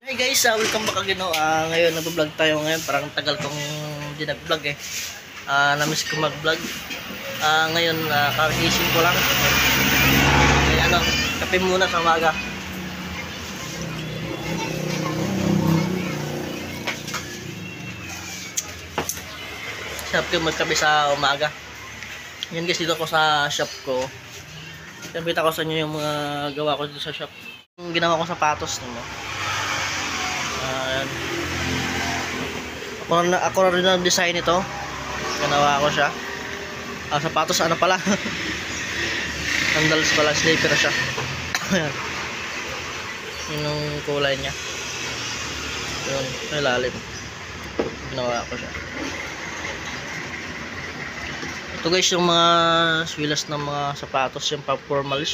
Hey guys, welcome back again. Ngayon nag-vlog tayo ngayon. Parang tagal kong hindi nag-vlog eh. Namiss ko mag-vlog. Ngayon, kagising ko lang. Kape muna sa umaga. Sarap ko magkape sa umaga. Yan guys, dito ko sa shop ko. Pinakita ko sa inyo yung mga gawa ko dito sa shop. Yung ginawa ko sapatos mo. Ako na rin ang design ito. Ginawa ko siya. Sapatos ano pala. Sandals pala, slipper siya. Ayan. Yun yung kulay niya. Yun, may lalim. Ginawa ko siya. Ito guys yung mga swilas ng mga sapatos. Yung pang formal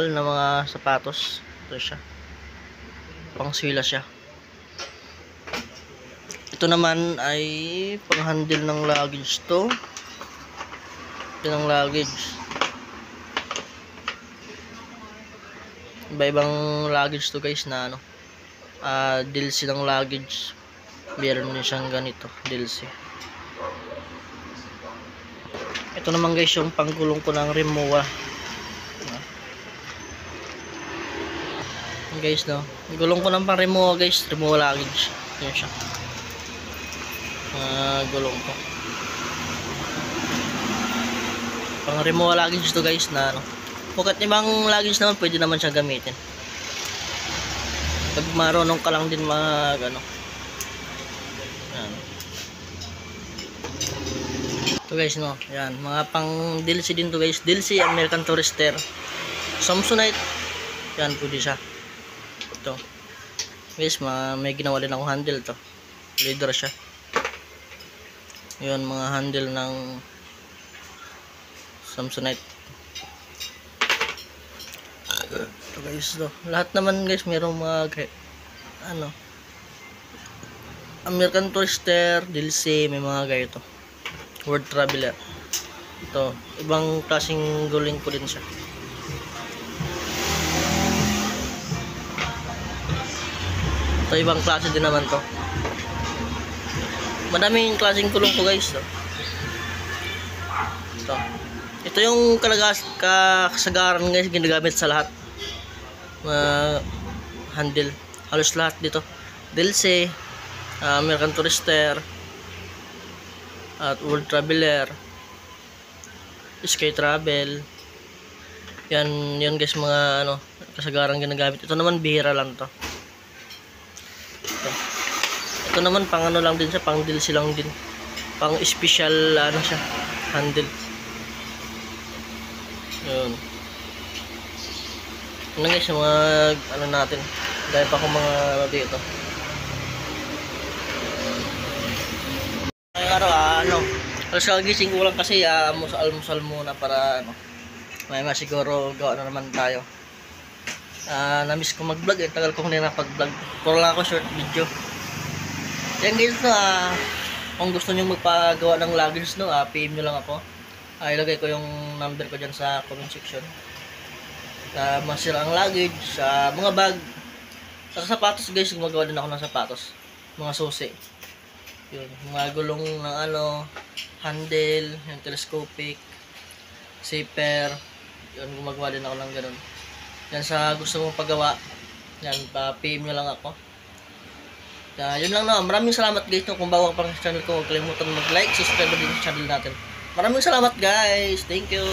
na mga sapatos. Ito siya. Pang swilas siya. Ito naman ay pang handle ng luggage to. Ito ng luggage. Iba-ibang luggage to guys na ano. DLC ng luggage. Meron din siyang ganito, DLC. Ito naman guys yung panggulong ko ng Rimowa. Guys no. Gulong ko ng pang Rimowa guys, Rimowa luggage. Yan siya. Gulong ko. Pang Rimowa luggage to guys na ano. Pagkat ibang luggage naman pwede naman siyang gamitin. Pag marunong ka lang din mag ano. Yan. Ito guys no. Yan, mga pang DLC din to guys. DLC American Tourister. Samsonite. Yan pwede siya. Ito. Guys, may ginawa din akong handle to. Leather siya. Yun, mga handle ng Samsonite. Ito guys, to. Lahat naman guys, mayroong mga ano, American Tourister, DLC, may mga ganito. World Traveler. Ito, ibang klaseng guling ko din siya. Ito, ibang klase din naman to. Madaming klaseng kulong ko guys to. Ito yung kasagaran guys ginagamit sa lahat. Handle halos lahat dito. DLC, American Tourister, at World Traveler, Sky Travel. Yan guys mga ano kasagaran ginagamit. Ito naman bihira lang to. Ito naman pang ano lang din siya, pang DLC lang din. Pang special ano siya, handle. Yun. Ano guys, yung mga ano natin. Dahil pa akong mga ano dito. Ngayong araw, alas kagising ko lang kasi almusal muna para ano. May siguro gawa na naman tayo. Namiss ko mag-vlog, tagal ko hindi nakapag-vlog. Puro lang ako short video. Yan guys no, kung gusto nyo magpagawa ng luggage no, PM nyo lang ako. Ilagay ko yung number ko dyan sa comment section. Masira ang luggage, mga bag, sa sapatos guys, gumagawa din ako ng sapatos. Mga susi. Yun, mga gulong ng ano, handle, yung telescopic, zipper. Yun, gumagawa din ako ng ganun. Yan sa gusto mong pagawa, yan, PM nyo lang ako. Yun lang na. Maraming salamat guys no. Kung bago ka pa sa channel ko, huwag kalimutan mag-like, subscribe din sa channel natin. Maraming salamat guys. Thank you.